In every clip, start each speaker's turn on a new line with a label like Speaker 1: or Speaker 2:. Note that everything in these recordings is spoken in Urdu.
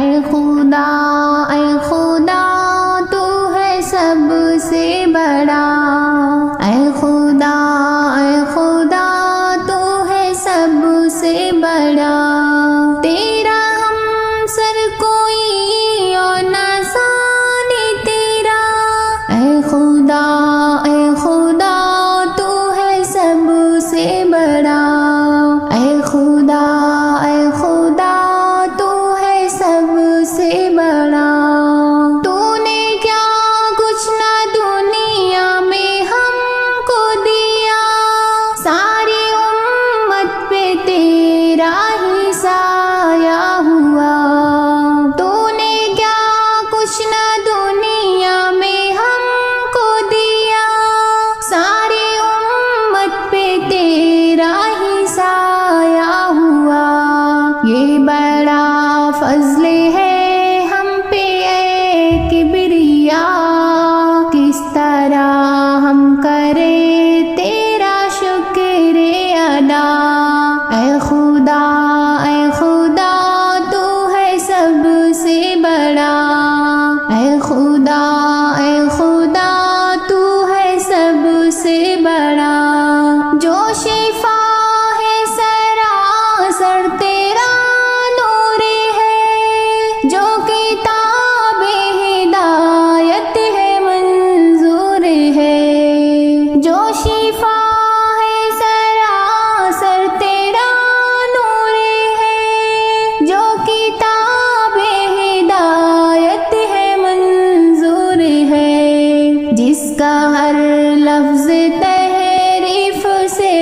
Speaker 1: اے خدا تو ہے سب سے بڑا، اے خدا تو ہے سب سے بڑا، تیرا ہم سر کوئی اور نہ ثانی تیرا، اے خدا تو ہے سب سے بڑا، اے خدا تو ہے سب سے بڑا، تو نے کیا کچھ نہ دنیا میں ہم کو دیا، ساری امت پہ تیرا ہی سایہ ہوا، تو نے کیا کچھ نہ دنیا میں ہم کو دیا، ساری امت پہ تیرا ہی سایہ ہوا، یہ بڑا فضل ہے ہم پہ اے کبریا، کس طرح ہم کریں تیرا شکر ادا، اے خدا تو ہے سب سے بڑا، اے خدا تو ہے سب سے بڑا، جو شفا ہے سراسر تیرا نور ہے، جو کتاب ہدایت ہے منظور ہے، جو شفا ہے سراسر تیرا نور ہے، جو کتاب ہدایت ہے منظور ہے، جس کا ہر لفظ تحریف سے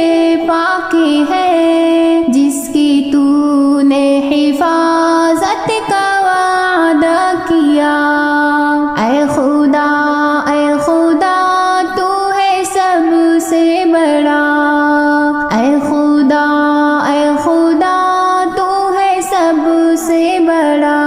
Speaker 1: پاک ہے، جس کی تو نے حفاظت کا وعدہ کیا، اے خدا تو ہے سب سے بڑا، اے خدا تو ہے سب سے بڑا۔